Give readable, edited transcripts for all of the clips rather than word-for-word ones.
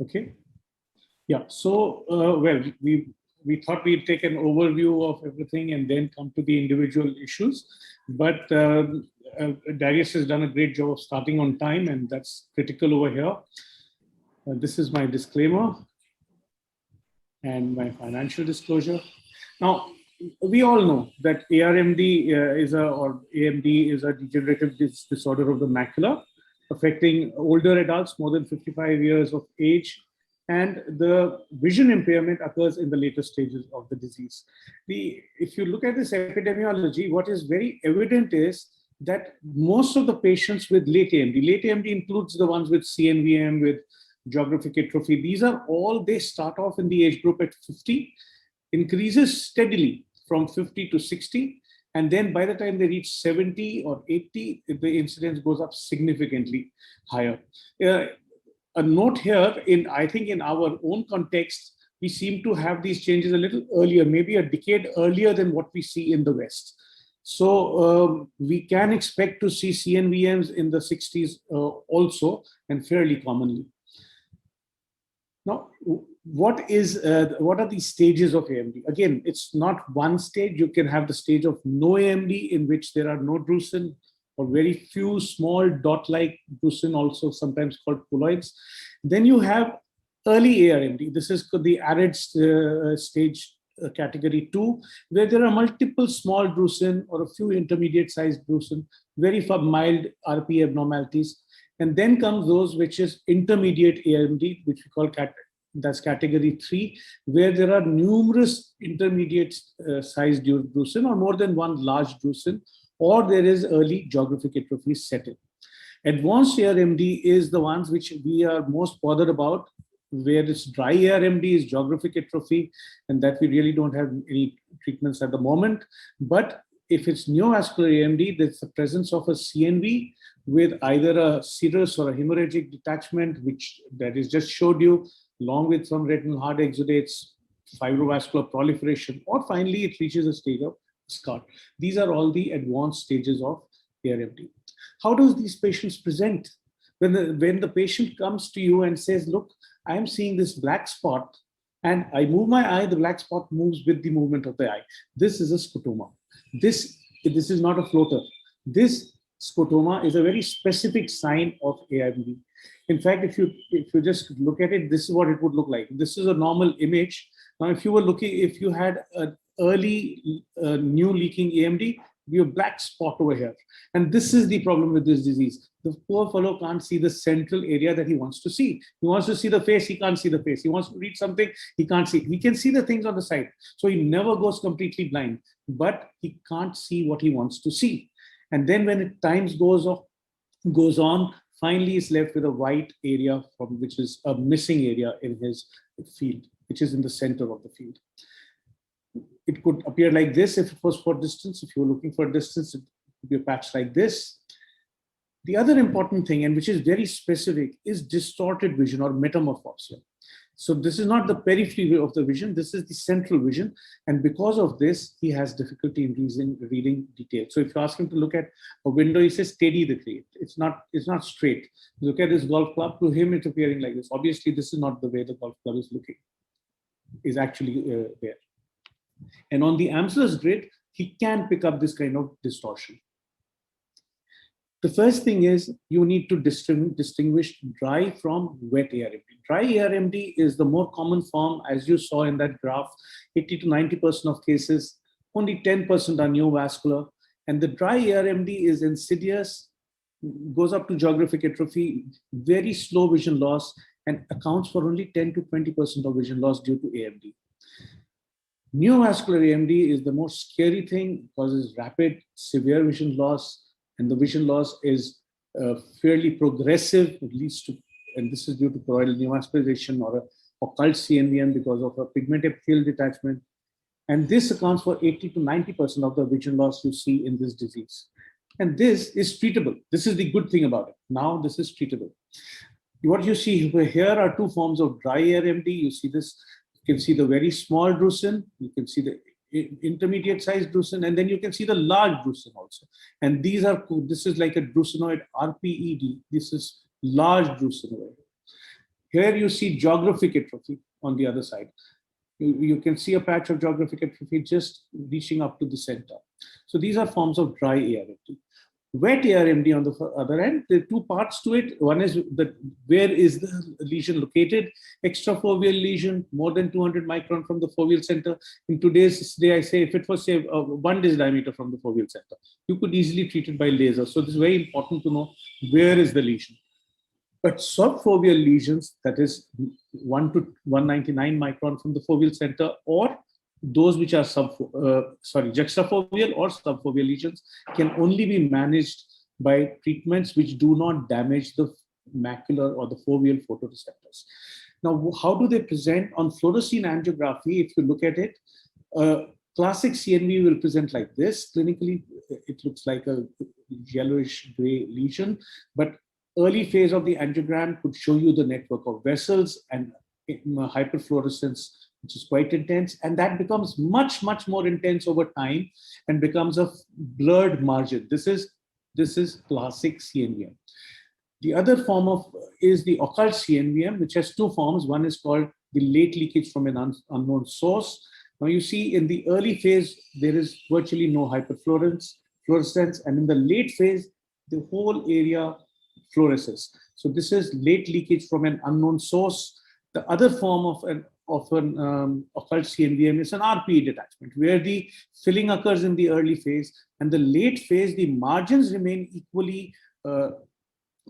Okay. Yeah. So, well, we thought we'd take an overview of everything and then come to the individual issues. But Darius has done a great job of starting on time, and that's critical over here. This is my disclaimer and my financial disclosure. Now, we all know that ARMD or AMD is a degenerative disorder of the macula, affecting older adults more than 55 years of age, and the vision impairment occurs in the later stages of the disease. If you look at this epidemiology, what is very evident is that most of the patients with late AMD includes the ones with CNVM, with geographic atrophy, these are all, they start off in the age group at 50, increases steadily from 50 to 60, and then by the time they reach 70 or 80, the incidence goes up significantly higher. A note here, I think in our own context, we seem to have these changes a little earlier, maybe a decade earlier than what we see in the West. So we can expect to see CNVMs in the 60s also, and fairly commonly. Now, what are the stages of AMD? Again, it's not one stage. You can have the stage of no AMD, in which there are no drusen or very few small dot-like drusen, also sometimes called pulloids. Then you have early ARMD. This is the arid stage category 2, where there are multiple small drusen or a few intermediate-sized drusen, very mild RP abnormalities. And then comes those which is intermediate AMD, which we call that's category 3, where there are numerous intermediate sized drusen or more than one large drusen, or there is early geographic atrophy setting. Advanced ARMD is the ones which we are most bothered about, where it's dry ARMD is geographic atrophy, and that we really don't have any treatments at the moment. But if it's neovascular AMD, there's the presence of a CNV with either a serous or a hemorrhagic detachment, which that is just showed you, along with some retinal hard exudates, fibrovascular proliferation, or finally it reaches a stage of scar. These are all the advanced stages of ARMD. How do these patients present? When the patient comes to you and says, look, I'm seeing this black spot, and I move my eye, the black spot moves with the movement of the eye. This is a scotoma. This is not a floater. This scotoma is a very specific sign of AMD. In fact, if you just look at it, this is what it would look like. This is a normal image. Now, if you had an early new leaking AMD, you have a black spot over here. And this is the problem with this disease. The poor fellow can't see the central area that he wants to see. He wants to see the face, he can't see the face. He wants to read something, he can't see. He can see the things on the side. So he never goes completely blind, but he can't see what he wants to see. And then when time goes on, finally he's left with a white area, which is a missing area in his field, which is in the center of the field. It could appear like this if it was for distance. If you were looking for distance, it could be a patch like this. The other important thing, and which is very specific, is distorted vision or metamorphosis. So this is not the periphery of the vision, this is the central vision. And because of this, he has difficulty in reading detail. So if you ask him to look at a window, he says, steady the plate. It's not straight. Look at this golf club, to him it's appearing like this. Obviously, this is not the way the golf club is looking, is actually there. And on the Amsler's grid, he can pick up this kind of distortion. The first thing is you need to distinguish dry from wet ARMD. Dry ARMD is the more common form, as you saw in that graph. 80 to 90% of cases, only 10% are neovascular. And the dry ARMD is insidious, goes up to geographic atrophy, very slow vision loss, and accounts for only 10 to 20% of vision loss due to AMD. Neovascular AMD is the most scary thing, causes rapid, severe vision loss, and the vision loss is fairly progressive, at least and this is due to choroidal neovascularization or occult Cnvm because of a pigment epithelial detachment. And this accounts for 80 to 90% of the vision loss you see in this disease. And this is treatable. This is the good thing about it. Now this is treatable. What you see here are two forms of dry AMD. You see this, you can see the very small drusen, you can see the intermediate sized drusen, and then you can see the large drusen also. And this is like a drusenoid RPED. This is large drusen. Here you see geographic atrophy on the other side. You can see a patch of geographic atrophy just reaching up to the center. So these are forms of dry ARMD. Wet ARMD on the other end, there are two parts to it. One is where is the lesion located? Extrafoveal lesion, more than 200 micron from the foveal center. In today's day, I say if it was say 1 disc diameter from the foveal center, you could easily treat it by laser. So this is very important to know where is the lesion. But subfoveal lesions, that is 1 to 199 micron from the foveal center, or those which are juxtafoveal or subfoveal lesions, can only be managed by treatments which do not damage the macular or the foveal photoreceptors. Now, how do they present on fluorescein angiography? If you look at it, classic CNV will present like this. Clinically, it looks like a yellowish gray lesion, but early phase of the angiogram could show you the network of vessels and hyperfluorescence, which is quite intense, and that becomes much more intense over time and becomes a blurred margin. This is classic CNVM. The other form is the occult CNVM, which has two forms. One is called the late leakage from an unknown source. Now you see in the early phase there is virtually no fluorescence, and in the late phase the whole area fluoresces. So this is late leakage from an unknown source. The other form of an occult CNVM is an RPE detachment, where the filling occurs in the early phase, and the late phase, the margins remain equally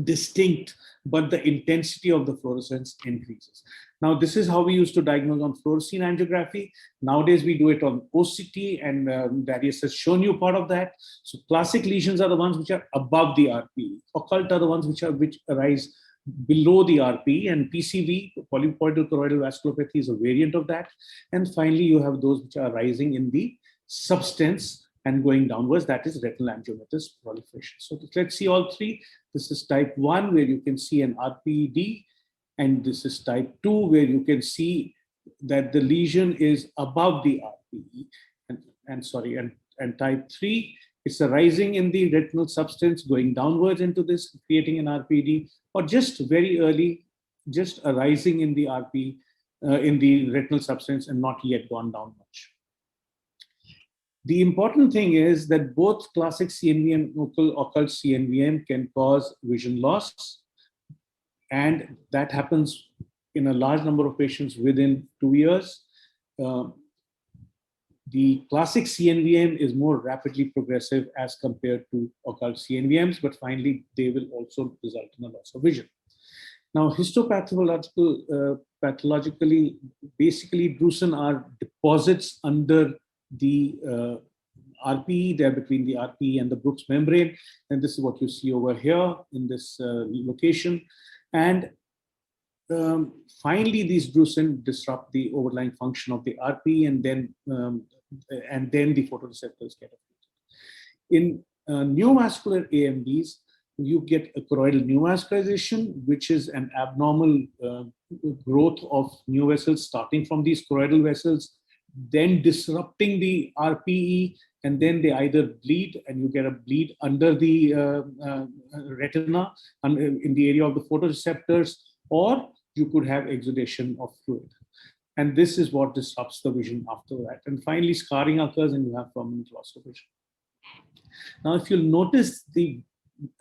distinct, but the intensity of the fluorescence increases. Now, this is how we used to diagnose on fluorescein angiography. Nowadays, we do it on OCT, and Darius has shown you part of that. So classic lesions are the ones which are above the RPE. Occult are the ones which arise below the RPE, and PCV, polypoidal choroidal vasculopathy, is a variant of that. And finally, you have those which are rising in the substance and going downwards, that is retinal angiomatous proliferation. So let's see all three. This is type 1, where you can see an RPED, and this is type 2, where you can see that the lesion is above the RPE. And type 3, it's a rising in the retinal substance going downwards into this, creating an RPED, or just very early, just a rising in the RPE, in the retinal substance, and not yet gone down much. The important thing is that both classic CNVM and occult CNVM can cause vision loss, and that happens in a large number of patients within 2 years. The classic CNVM is more rapidly progressive as compared to occult CNVMs, but finally they will also result in a loss of vision. Now, pathologically, basically, brucin are deposits under the RPE. They're between the RPE and the Brooks membrane, and this is what you see over here in this location. And finally, these brucin disrupt the overlying function of the RPE, and then the photoreceptors get affected. In neovascular AMDs, you get a choroidal neovascularization, which is an abnormal growth of new vessels starting from these choroidal vessels, then disrupting the RPE, and then they either bleed, and you get a bleed under the retina in the area of the photoreceptors, or you could have exudation of fluid. And this is what disrupts the vision after that. And finally, scarring occurs, and you have permanent loss of vision. Now, if you'll notice, the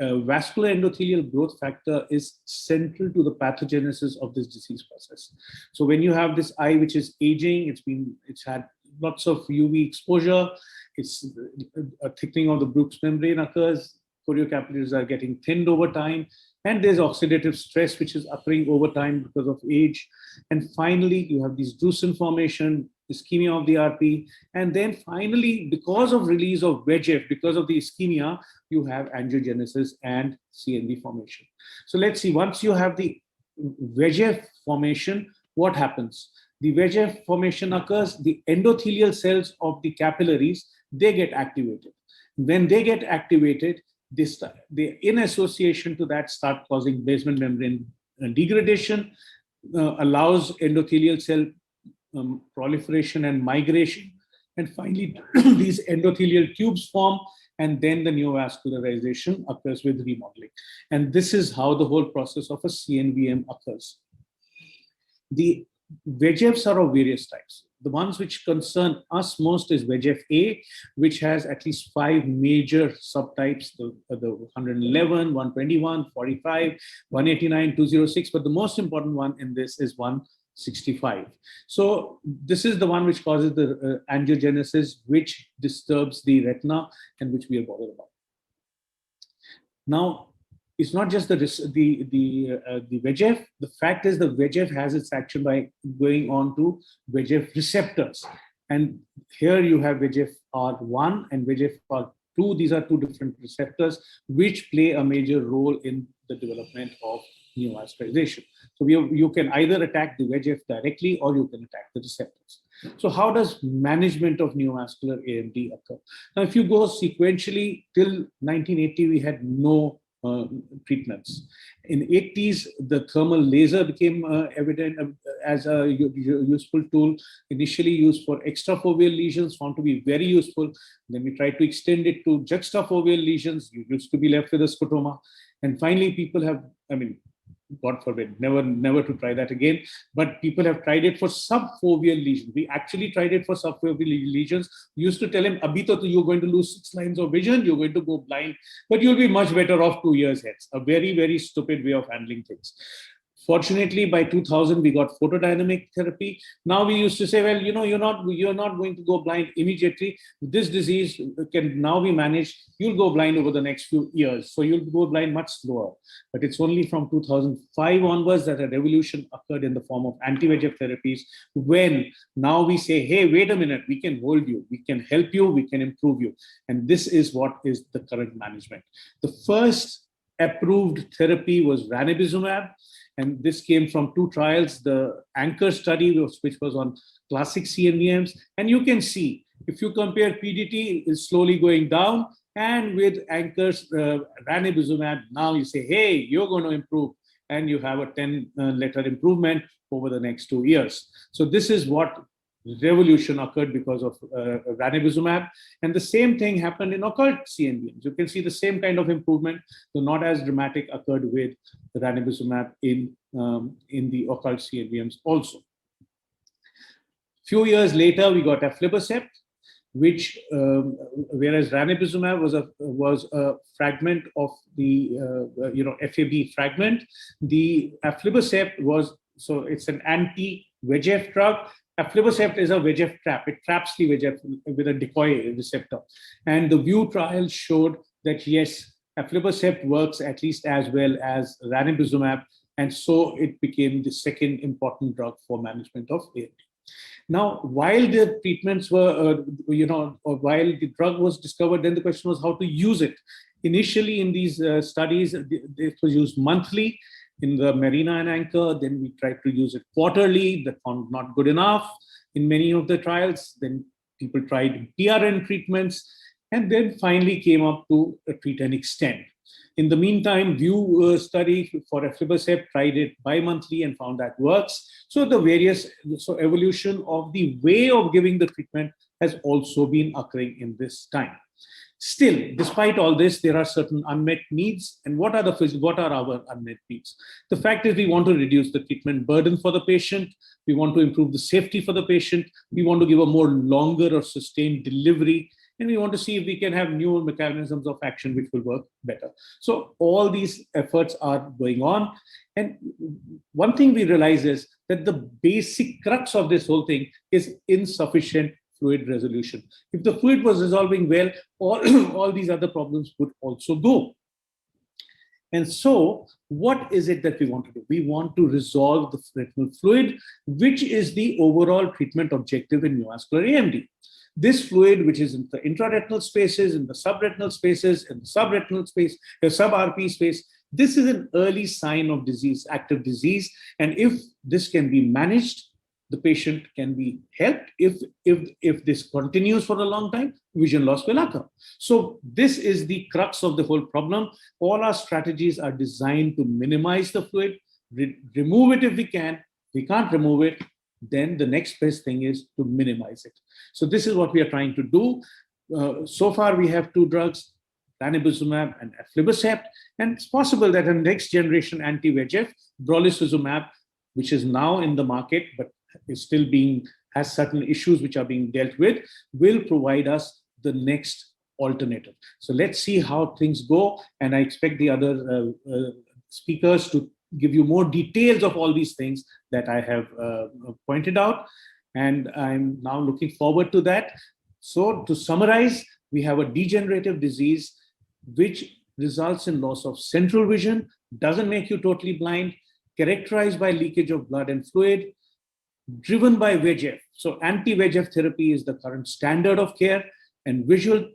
vascular endothelial growth factor is central to the pathogenesis of this disease process. So when you have this eye which is aging, it's had lots of UV exposure, it's a thickening of the Brooks membrane occurs, choriocapillaries are getting thinned over time, and there's oxidative stress which is occurring over time because of age. And finally, you have these drusen formation, ischemia of the RP, and then finally, because of release of VEGF, because of the ischemia, you have angiogenesis and CNV formation. So let's see, once you have the VEGF formation, what happens? The VEGF formation occurs, the endothelial cells of the capillaries, they get activated. When they get activated, they in association to that start causing basement membrane degradation, allows endothelial cell proliferation and migration, and finally these endothelial tubes form, and then the neovascularization occurs with remodeling. And this is how the whole process of a CNVM occurs. the VEGFs are of various types. The ones which concern us most is VEGF-A, which has at least 5 major subtypes, the 111, 121, 45, 189, 206, but the most important one in this is 165. So this is the one which causes the angiogenesis, which disturbs the retina and which we are bothered about. Now, it's not just the VEGF. The fact is the VEGF has its action by going on to VEGF receptors. And here you have VEGF-R1 and VEGF-R2. These are 2 different receptors which play a major role in the development of neovascularization. So you can either attack the VEGF directly or you can attack the receptors. So how does management of neovascular AMD occur? Now, if you go sequentially till 1980, we had no treatments. In 80s, the thermal laser became evident as a useful tool, initially used for extrafoveal lesions, found to be very useful. Then we tried to extend it to juxtafoveal lesions. You used to be left with a scotoma. And finally, people have, God forbid, never to try that again. But people have tried it for subfoveal lesions. We actually tried it for subfoveal lesions. We used to tell him, Abhi to you're going to lose 6 lines of vision, you're going to go blind, but you'll be much better off 2 years hence. A very, very stupid way of handling things. Fortunately, by 2000, we got photodynamic therapy. Now we used to say, well, you're not going to go blind immediately. This disease can now be managed. You'll go blind over the next few years. So you'll go blind much slower. But it's only from 2005 onwards that a revolution occurred in the form of anti-VEGF therapies, when now we say, hey, wait a minute, we can hold you, we can help you, we can improve you. And this is what is the current management. The first approved therapy was ranibizumab. And this came from 2 trials, the Anchor study, which was on classic CNVMs. And you can see, if you compare PDT, is slowly going down. And with Anchor's ranibizumab, now you say, hey, you're going to improve. And you have a 10-letter improvement over the next 2 years. So this is what revolution occurred because of ranibizumab. And the same thing happened in occult CNVMs. You can see the same kind of improvement, though not as dramatic, occurred with ranibizumab in the occult CNVMs also. Few years later, we got aflibercept, which, whereas ranibizumab was a fragment of the FAB fragment, the aflibercept was, so it's an anti-VEGF drug. Aflibercept is a VEGF trap. It traps the VEGF with a decoy receptor. And the VIEW trial showed that, yes, aflibercept works at least as well as ranibizumab. And so it became the second important drug for management of AMD. Now, while the treatments were, or while the drug was discovered, then the question was how to use it. Initially in these studies, it was used monthly in the Marina and Anchor. Then we tried to use it quarterly. That found not good enough in many of the trials. Then people tried PRN treatments, and then finally came up to treat and extend. In the meantime, VIEW study for aflibercept tried it bi-monthly and found that works. So evolution of the way of giving the treatment has also been occurring in this time. Still, despite all this, there are certain unmet needs. And what are our unmet needs? The fact is, we want to reduce the treatment burden for the patient. We want to improve the safety for the patient. We want to give a more longer or sustained delivery. And we want to see if we can have new mechanisms of action which will work better. So all these efforts are going on. And one thing we realize is that the basic crux of this whole thing is insufficient fluid resolution. If the fluid was resolving well, all these other problems would also go. And so what is it that we want to do? We want to resolve the retinal fluid, which is the overall treatment objective in neovascular AMD. This fluid, which is in the intraretinal spaces, in the subretinal spaces, in the subretinal space, the sub-RP space, this is an early sign of disease, active disease. And if this can be managed, the patient can be helped. If this continues for a long time, vision loss will occur. So this is the crux of the whole problem. All our strategies are designed to minimize the fluid, remove it if we can. We can't remove it. Then the next best thing is to minimize it. So this is what we are trying to do. So far, we have 2 drugs, ranibizumab and aflibercept. And it's possible that a next generation anti-VEGF, brolucizumab, which is now in the market, but is still has certain issues which are being dealt with, will provide us the next alternative. So let's see how things go. And I expect the other speakers to give you more details of all these things that I have pointed out. And I'm now looking forward to that. So to summarize, we have a degenerative disease which results in loss of central vision, doesn't make you totally blind, characterized by leakage of blood and fluid, driven by VEGF. So anti-VEGF therapy is the current standard of care, and visual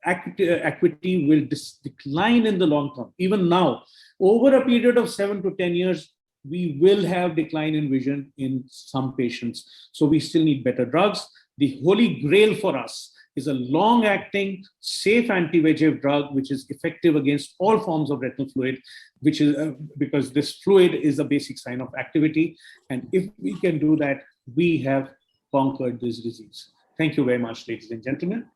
acuity will decline in the long term. Even now, over a period of 7 to 10 years, we will have decline in vision in some patients. So we still need better drugs. The holy grail for us is a long-acting, safe anti-VEGF drug, which is effective against all forms of retinal fluid, which is because this fluid is a basic sign of activity. And if we can do that, we have conquered this disease. Thank you very much, ladies and gentlemen.